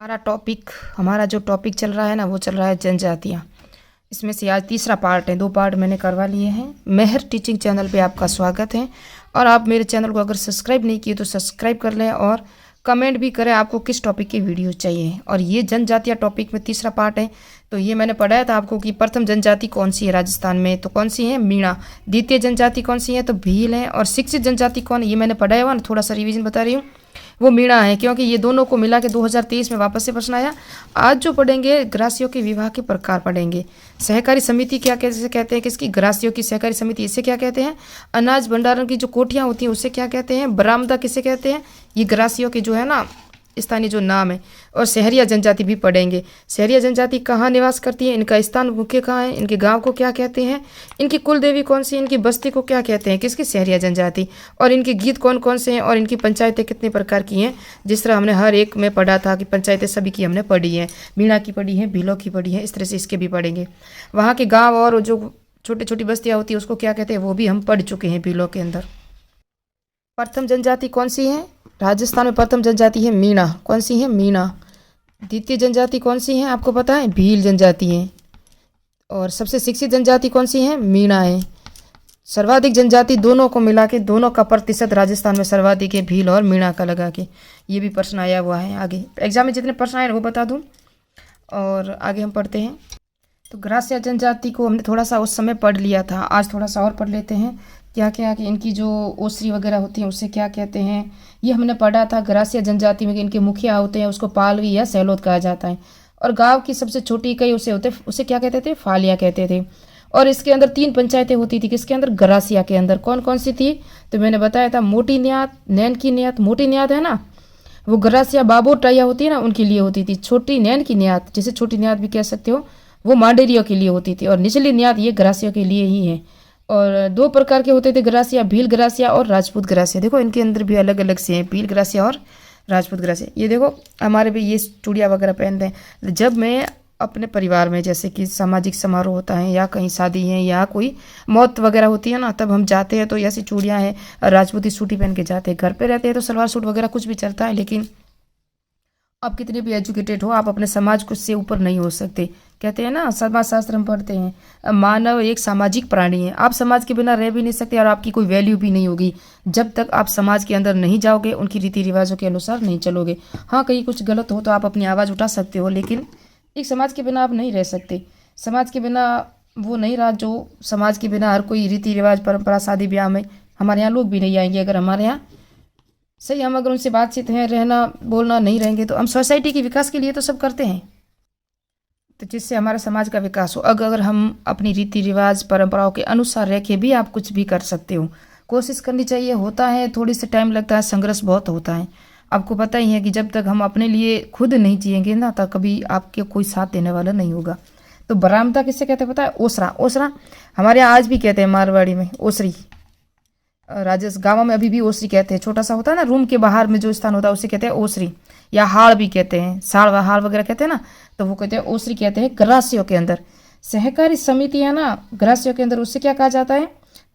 हमारा जो टॉपिक चल रहा है ना, वो चल रहा है जनजातियाँ। इसमें से आज तीसरा पार्ट है। 2 पार्ट मैंने करवा लिए हैं। मेहर टीचिंग चैनल पे आपका स्वागत है। और आप मेरे चैनल को अगर सब्सक्राइब नहीं किए तो सब्सक्राइब कर लें और कमेंट भी करें आपको किस टॉपिक की वीडियो चाहिए। और ये जनजातियाँ टॉपिक में तीसरा पार्ट है। तो ये मैंने पढ़ाया था आपको कि प्रथम जनजाति कौन सी है राजस्थान में, तो कौन सी है मीणा। द्वितीय जनजाति कौन सी है, तो भील है। और शिक्षित जनजाति कौन है, ये मैंने पढ़ाया हुआ ना, थोड़ा सा रिवीजन बता रही हूँ, वो मीणा है। क्योंकि ये दोनों को मिला के 2023 में वापस से प्रश्न आया। आज जो पढ़ेंगे ग्रासियों के विवाह के प्रकार पढ़ेंगे। सहकारी समिति क्या कैसे कहते हैं, किसकी, ग्रासियों की सहकारी समिति, इसे क्या कहते हैं। अनाज भंडारण की जो कोठियाँ होती हैं उसे क्या कहते हैं। बरामदा किसे कहते हैं, ये ग्रासियों के जो है ना स्थानीय जो नाम है। और शहरिया जनजाति भी पढ़ेंगे। शहरिया जनजाति कहाँ निवास करती है, इनका स्थान मुख्य कहाँ है, इनके गांव को क्या कहते हैं, इनकी कुल देवी कौन सी है, इनकी बस्ती को क्या कहते हैं, किसकी, शहरिया जनजाति। और इनके गीत कौन कौन से हैं और इनकी पंचायतें कितने प्रकार की हैं। जिस तरह हमने हर एक में पढ़ा था कि पंचायतें सभी की हमने पढ़ी हैं, मीणा की पढ़ी है, भीलों की पढ़ी है, इस तरह से इसके भी पढ़ेंगे। वहाँ के गाँव और जो छोटी छोटी बस्तियाँ होती है उसको क्या कहते हैं, वो भी हम पढ़ चुके हैं भीलों के अंदर। प्रथम जनजाति कौन सी है, राजस्थान में प्रथम जनजाति है मीणा। कौन सी है, मीणा। द्वितीय जनजाति कौन सी है, आपको पता है, भील जनजाति है। और सबसे शिक्षित जनजाति कौन सी है, मीणा है। सर्वाधिक जनजाति दोनों को मिला के, दोनों का प्रतिशत राजस्थान में सर्वाधिक है, भील और मीणा का लगा के। ये भी प्रश्न आया हुआ है। आगे एग्जाम में जितने प्रश्न आए वो बता दूँ और आगे हम पढ़ते हैं। तो ग्रासिया जनजाति को हमने थोड़ा सा उस समय पढ़ लिया था, आज थोड़ा सा और पढ़ लेते हैं। क्या क्या कि इनकी जो ओसरी वगैरह होती हैं उसे क्या कहते हैं, ये हमने पढ़ा था। ग्रासिया जनजाति में इनके मुखिया होते हैं, उसको पालवी या सैलोत कहा जाता है। और गांव की सबसे छोटी इकाई उसे क्या कहते थे, फालिया कहते थे। और इसके अंदर 3 पंचायतें होती थी, किसके अंदर, ग्रासिया के अंदर। कौन कौन सी थी, तो मैंने बताया था, मोटी न्यात, नैन की न्यात। मोटी न्यात है ना, वो ग्रासिया बाबो टाइया होती है ना, उनके लिए होती थी। छोटी नैन की न्यात, जिसे छोटी न्यात भी कह सकते हो, वो मांडेरियों के लिए होती थी। और निचली न्यात ये ग्रासियों के लिए ही है। और 2 प्रकार के होते थे ग्रासिया, भील ग्रासिया और राजपूत ग्रासिया। देखो इनके अंदर भी अलग अलग से हैं, भील ग्रासिया और राजपूत ग्रासिया। ये देखो हमारे भी ये चूड़िया वगैरह पहनते हैं। जब मैं अपने परिवार में, जैसे कि सामाजिक समारोह होता है या कहीं शादी है या कोई मौत वगैरह होती है ना, तब हम जाते हैं तो ऐसी चूड़ियाँ हैं, राजपूती सूटी पहन के जाते हैं। घर पे रहते हैं तो सलवार सूट वगैरह कुछ भी चलता है। लेकिन आप कितने भी एजुकेटेड हो, आप अपने समाज को से ऊपर नहीं हो सकते। कहते हैं ना, समाज शास्त्र में पढ़ते हैं, मानव एक सामाजिक प्राणी है। आप समाज के बिना रह भी नहीं सकते और आपकी कोई वैल्यू भी नहीं होगी जब तक आप समाज के अंदर नहीं जाओगे, उनकी रीति रिवाजों के अनुसार नहीं चलोगे। हाँ, कहीं कुछ गलत हो तो आप अपनी आवाज़ उठा सकते हो, लेकिन एक समाज के बिना आप नहीं रह सकते। समाज के बिना वो नहीं रहा जो समाज के बिना हर कोई रीति रिवाज परंपरा शादी ब्याह में हमारे यहाँ लोग भी नहीं आएंगे। अगर हमारे यहाँ सही, हम अगर उनसे बातचीत है, रहना बोलना नहीं रहेंगे तो हम सोसाइटी के विकास के लिए तो सब करते हैं, तो जिससे हमारा समाज का विकास हो। अगर हम अपनी रीति रिवाज परंपराओं के अनुसार रह के भी आप कुछ भी कर सकते हो, कोशिश करनी चाहिए। होता है थोड़ी सी टाइम लगता है, संघर्ष बहुत होता है। आपको पता ही है कि जब तक हम अपने लिए खुद नहीं जिएंगे ना, तब कभी आपके कोई साथ देने वाला नहीं होगा। तो बरामदा किससे कहते हैं पता है, ओसरा। ओसरा हमारे यहाँ आज भी कहते हैं, मारवाड़ी में ओसरी। राजस्थान गाँव में अभी भी ओसरी कहते हैं। छोटा सा होता है ना, रूम के बाहर में जो स्थान होता है उसे कहते हैं ओसरी, या हाड़ भी कहते हैं, साड़ व हाड़ वगैरह कहते हैं ना, तो वो कहते हैं ओसरी कहते हैं। ग्रासियों के अंदर सहकारी समिति है ना, ग्रासियों के अंदर उससे क्या कहा जाता है,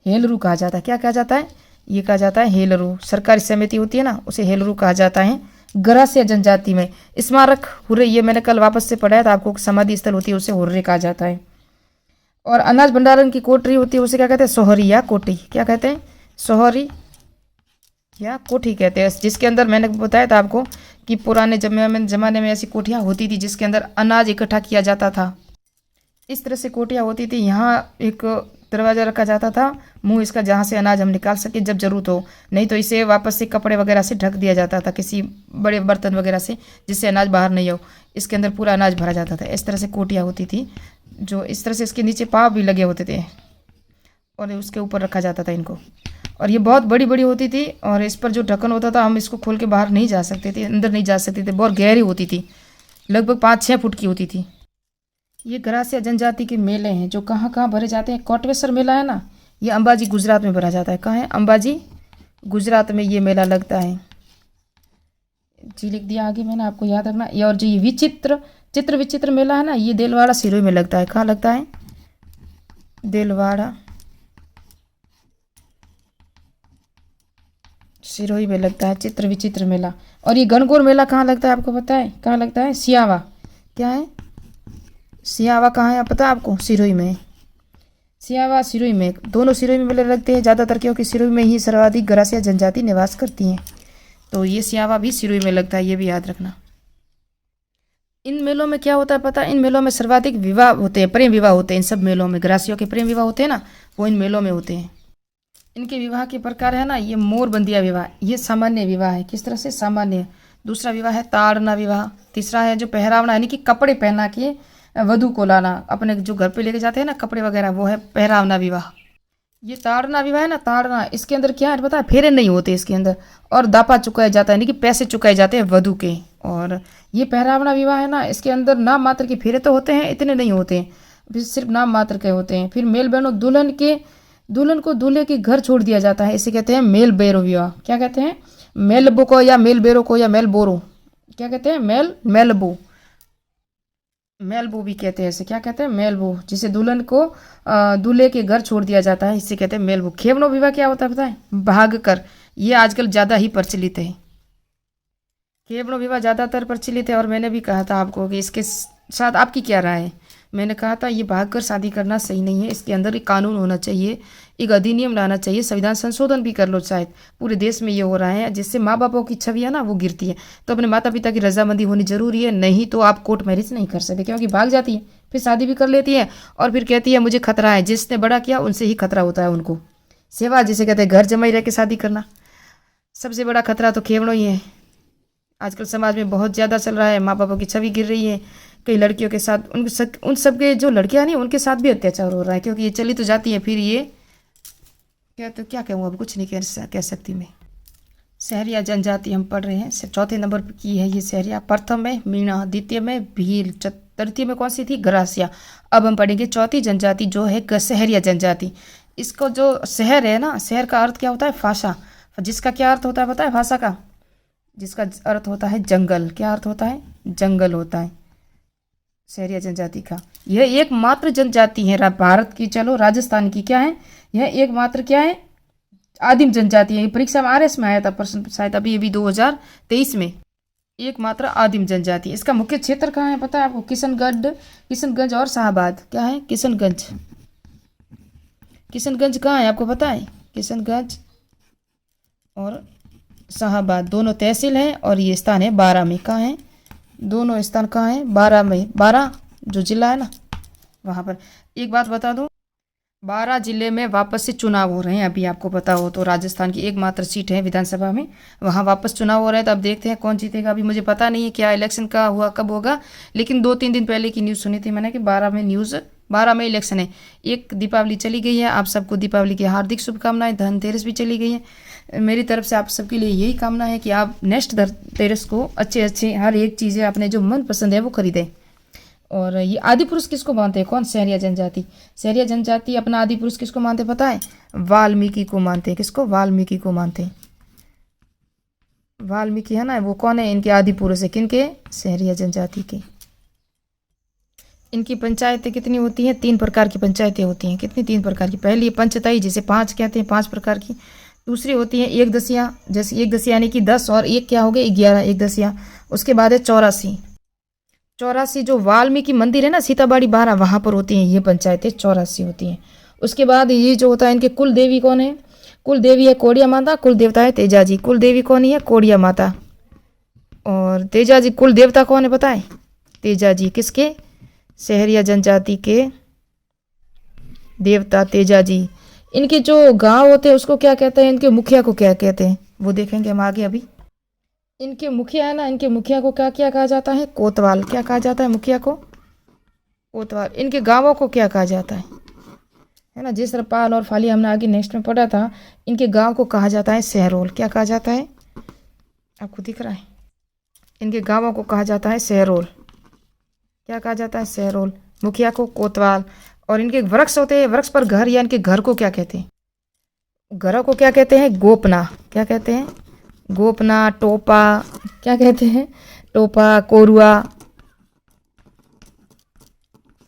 हेलरू कहा जाता है। क्या कहा जाता है, ये कहा जाता है हेलरू। सरकारी समिति होती है ना, उसे हेलरू कहा जाता है। ग्रासिया जनजाति में स्मारक हुर्रे, ये मैंने कल वापस से पढ़ाया था आपको, समाधि स्थल होती है उसे हुर्रे कहा जाता है। और अनाज भंडारण की कोठरी होती है उसे क्या कहते हैं, सोहरी या कोठी। क्या कहते हैं, सोहरी या कोठी कहते हैं। जिसके अंदर मैंने बताया था आपको कि पुराने जमाने में ऐसी कोठियाँ होती थी जिसके अंदर अनाज इकट्ठा किया जाता था। इस तरह से कोठियाँ होती थी। यहाँ एक दरवाज़ा रखा जाता था, मुंह इसका, जहाँ से अनाज हम निकाल सके जब जरूरत हो। नहीं तो इसे वापस से कपड़े वगैरह से ढक दिया जाता था, किसी बड़े बर्तन वगैरह से, जिससे अनाज बाहर नहीं हो। इसके अंदर पूरा अनाज भरा जाता था। इस तरह से कोठियाँ होती थी, जो इस तरह से इसके नीचे पाव भी लगे होते थे और उसके ऊपर रखा जाता था इनको। और ये बहुत बड़ी बड़ी होती थी और इस पर जो ढक्कन होता था, हम इसको खोल के बाहर नहीं जा सकते थे, अंदर नहीं जा सकते थे। बहुत गहरी होती थी, लगभग 5-6 फुट की होती थी। ये ग्रासिया जनजाति के मेले हैं जो कहाँ कहाँ भरे जाते हैं। कोटवेश्वर मेला है ना, ये अंबाजी गुजरात में भरा जाता है। कहाँ है, अंबाजी गुजरात में ये मेला लगता है जी। लिख दिया आगे मैंने, आपको याद रखना। ये और जो ये चित्र विचित्र मेला है ना, ये देलवाड़ा सिरोही में लगता है। कहाँ लगता है, देलवाड़ा सिरोही में लगता है चित्र विचित्र मेला। और ये गणगौर मेला कहाँ लगता है आपको पता है? कहाँ लगता है? सियावा। क्या है? सियावा कहाँ है पता है आपको? सिरोही में। सियावा सिरोही में, दोनों सिरोही में मेले लगते हैं ज़्यादातर, क्योंकि सिरोही में ही सर्वाधिक गरासिया जनजाति निवास करती हैं। तो ये सियावा भी सिरोही में लगता है, ये भी याद रखना। इन मेलों में क्या होता है पता है? इन मेलों में सर्वाधिक विवाह होते हैं, प्रेम विवाह होते हैं। इन सब मेलों में गरासियों के प्रेम विवाह होते हैं ना, वो इन मेलों में होते हैं। इनके विवाह के प्रकार है ना, ये मोरबंदिया विवाह, ये सामान्य विवाह है। किस तरह से? सामान्य। दूसरा विवाह है ताड़ना विवाह। तीसरा है जो पहरावना, यानी कि कपड़े पहना के वधु को लाना, अपने जो घर पे लेके जाते हैं ना कपड़े वगैरह, वो है पहरावना विवाह। ये ताड़ना विवाह है ना, ताड़ना, इसके अंदर क्या है पता है? फेरे नहीं होते इसके अंदर, और दापा चुकाया जाता है, यानी कि पैसे चुकाए जाते हैं वधु के। और ये पहरावना विवाह है ना, इसके अंदर नाम मात्र के फेरे तो होते हैं, इतने नहीं होते हैं, सिर्फ नाम मात्र के होते हैं। फिर मेल बहनों, दुल्हन को दूल्हे के घर छोड़ दिया जाता है, इसे कहते हैं मेल बेरो विवाह। क्या कहते हैं? मेलबो को या मेल बेरो को या मेल बोरो, क्या कहते हैं? मेलबो, मेलबो भी कहते हैं इसे। क्या कहते हैं? मेलबो, जिसे दुल्हन को दूल्हे के घर छोड़ दिया जाता है, इसे कहते हैं मेलबो। खेवनो विवाह क्या होता है पता है? भाग कर। ये आजकल ज़्यादा ही प्रचलित है। खेवनो विवाह ज़्यादातर प्रचलित है। और मैंने भी कहा था आपको कि इसके साथ आपकी क्या राय है? मैंने कहा था ये भाग कर शादी करना सही नहीं है, इसके अंदर एक कानून होना चाहिए, एक अधिनियम लाना चाहिए, संविधान संशोधन भी कर लो। शायद पूरे देश में ये हो रहा है, जिससे माँ बापों की छवि है ना वो गिरती है। तो अपने माता पिता की रजामंदी होनी जरूरी है, नहीं तो आप कोर्ट मैरिज नहीं कर सकते, क्योंकि भाग जाती है फिर शादी भी कर लेती है और फिर कहती है मुझे खतरा है। जिसने बड़ा किया उनसे ही खतरा होता है उनको। सेवा जिसे कहते हैं, घर जमाई रह के शादी करना, सबसे बड़ा खतरा तो खेवड़ो ही है। आजकल समाज में बहुत ज़्यादा चल रहा है, माँ बापों की छवि गिर रही है। कई लड़कियों के साथ उन सब के जो लड़कियां नहीं, उनके साथ भी अत्याचार हो रहा है, क्योंकि ये चली तो जाती है, फिर ये क्या कहूँ, अब कुछ नहीं कह सकती मैं। सहरिया जनजाति हम पढ़ रहे हैं, चौथे नंबर की है ये सहरिया। प्रथम में मीणा, द्वितीय में भील, तृतीय में कौन सी थी? गरासिया। अब हम पढ़ेंगे चौथी जनजाति जो है सहरिया जनजाति। इसको जो शहर है ना, शहर का अर्थ क्या होता है? फासा। जिसका क्या अर्थ होता है पता है? भाषा का, जिसका अर्थ होता है जंगल। क्या अर्थ होता है? जंगल होता है सहरिया जनजाति का। यह एकमात्र जनजाति है भारत की, चलो राजस्थान की। क्या है? यह एकमात्र क्या है? आदिम जनजाति है। परीक्षा में RS में आया था प्रश्न, शायद अभी 2023 में। एकमात्र आदिम जनजाति। इसका मुख्य क्षेत्र कहाँ है पता है आपको? किशनगंज और शाहबाद। क्या है? किशनगंज। किशनगंज कहाँ है आपको पता है? किशनगंज और शाहबाद दोनों तहसील हैं, और ये स्थान है बारां में। कहाँ है? दोनों स्थान कहाँ है? बारां में। बारां जो जिला है ना, वहाँ पर। एक बात बता दूं, 12 जिले में वापस से चुनाव हो रहे हैं। अभी आपको पता हो तो राजस्थान की एकमात्र सीट है विधानसभा में, वहाँ वापस चुनाव हो रहे हैं। तो अब देखते हैं कौन जीतेगा। अभी मुझे पता नहीं है क्या इलेक्शन का हुआ, कब होगा, लेकिन 2-3 दिन पहले की न्यूज़ सुनी थी मैंने कि 12 में इलेक्शन है। एक दीपावली चली गई है, आप सबको दीपावली की हार्दिक शुभकामनाएं। धनतेरस भी चली गई है। मेरी तरफ से आप सबके लिए यही कामना है कि आप नेक्स्ट धनतेरस को अच्छे हर एक चीज़ें अपने जो मन पसंद है वो खरीदें। और ये आदि पुरुष किसको मानते हैं? कौन? सहरिया जनजाति। सहरिया जनजाति अपना आदि पुरुष किसको मानते पता है? वाल्मीकि को मानते हैं। किसको? वाल्मीकि को मानते हैं। वाल्मीकि है ना, वो कौन है? इनके आदि पुरुष है। किनके? सहरिया जनजाति के। इनकी पंचायतें कितनी होती हैं? 3 प्रकार की पंचायतें होती हैं। कितनी? 3 प्रकार की। पहली पंचताई, जिसे 5 कहते हैं, 5 प्रकार की। दूसरी होती है एक दसिया, जैसे एक दसिया यानी कि 10 और एक क्या हो गए? 11 एक दसिया। उसके बाद है 84 जो वाल्मीकि मंदिर है ना, सीताबाड़ी 12, वहाँ पर होती हैं ये पंचायतें, 84 होती हैं। उसके बाद ये जो होता है, इनके कुल देवी कौन है? कुल देवी है कोड़िया माता, कुल देवता है तेजाजी। कुल देवी कौन है? कोड़िया माता। और तेजाजी कुल देवता कौन है पता है? तेजाजी। किसके? सहरिया जनजाति के देवता तेजाजी। इनके जो गांव होते हैं उसको क्या कहते हैं? इनके मुखिया को क्या कहते हैं वो देखेंगे हम आगे। अभी इनके मुखिया है ना, इनके मुखिया को क्या क्या कहा जाता है? कोतवाल। क्या कहा जाता है मुखिया को? कोतवाल। इनके गांवों को क्या कहा जाता है ना? जिस तरह पाल और फाली हमने आगे नेक्स्ट में पढ़ा था, इनके गांव को कहा जाता है सहरोल। क्या कहा जाता है? आपको दिख रहा है? इनके गांवों को कहा जाता है सहरोल। क्या कहा जाता है? सहरोल। मुखिया को कोतवाल। और इनके वृक्ष होते हैं, वृक्ष पर घर, या इनके घर को क्या कहते हैं? घरों को क्या कहते हैं? गोपना। क्या कहते हैं? गोपना, टोपा। क्या कहते हैं? टोपा, कोरुआ।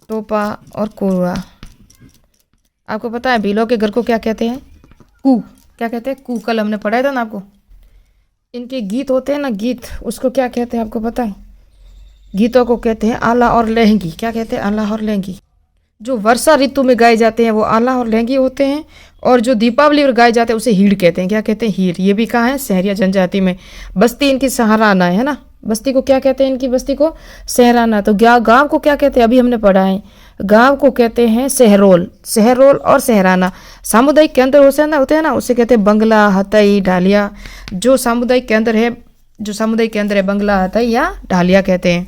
टोपा और कोरुआ। आपको पता है भीलों के घर को क्या कहते हैं? कू। क्या कहते हैं? कू। कल हमने पढ़ाया था ना आपको, इनके गीत होते हैं ना, गीत, उसको क्या कहते हैं आपको पता है? गीतों को कहते हैं आला और लहंगी। क्या कहते हैं? आला और लहंगी। जो वर्षा ऋतु में गाए जाते हैं वो आला और लहंगी होते हैं, और जो दीपावली में गाए जाते हैं उसे हीड़ कहते हैं। क्या कहते हैं? हीड़। ये भी कहाँ है? सहरिया जनजाति में। बस्ती इनकी सहाराना है ना। बस्ती को क्या कहते हैं? इनकी बस्ती को सहराना। तो गाँव को क्या कहते हैं? अभी हमने पढ़ा है, गांव को कहते हैं सहरोल। सहरोल और सहराना सामुदायिक केंद्र होते हैं ना, उसे कहते हैं बंगला, हथई, ढालिया। जो सामुदायिक केंद्र है बंगला, हथई या ढालिया कहते हैं।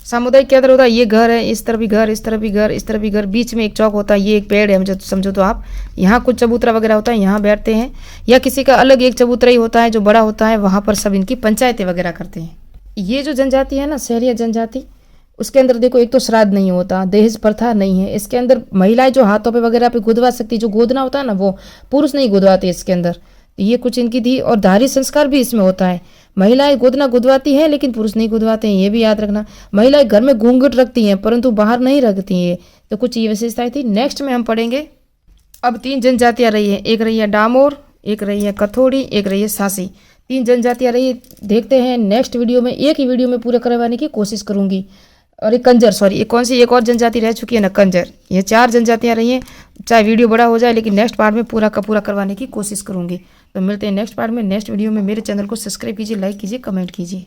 सामुदायिक केंद्र होता है, ये घर है, इस तरफ भी घर, इस तरफ भी घर, इस तरफ भी घर, बीच में एक चौक होता है, ये एक पेड़ है मुझे समझो तो आप। यहाँ कुछ चबूतरा वगैरह होता है, यहाँ बैठते हैं, या किसी का अलग एक चबूतरा ही होता है जो बड़ा होता है, वहाँ पर सब इनकी पंचायतें वगैरह करते हैं। ये जो जनजाति है ना, सहरिया जनजाति, उसके अंदर देखो, एक तो श्राद्ध नहीं होता, दहेज प्रथा नहीं है इसके अंदर। महिलाएं जो हाथों पे वगैरह पे गुदवा सकती, जो गोदना होता है ना, वो पुरुष नहीं गुदवाते इसके अंदर। ये कुछ इनकी थी। और धारी संस्कार भी इसमें होता है। महिलाएं गोदना गुदवाती हैं लेकिन पुरुष नहीं गुदवाते हैं, ये भी याद रखना। महिलाएं घर में घूंघट रखती हैं परंतु बाहर नहीं रखती हैं। तो कुछ ये विशेषताएं थी। नेक्स्ट में हम पढ़ेंगे। अब 3 जनजातियाँ रही हैं, एक रही है डामोर, एक रही है कथोड़ी, एक रही है सासी। 3 जनजातियाँ रही। देखते हैं नेक्स्ट वीडियो में, एक ही वीडियो में पूरा करवाने की कोशिश करूंगी। और एक कंजर, सॉरी, एक कौन सी एक और जनजाति रह चुकी है ना, कंजर। ये 4 जनजातियाँ रही हैं। चाहे वीडियो बड़ा हो जाए लेकिन नेक्स्ट पार्ट में पूरा का पूरा करवाने की कोशिश करूंगी। तो मिलते हैं नेक्स्ट पार्ट में, नेक्स्ट वीडियो में। मेरे चैनल को सब्सक्राइब कीजिए, लाइक कीजिए, कमेंट कीजिए।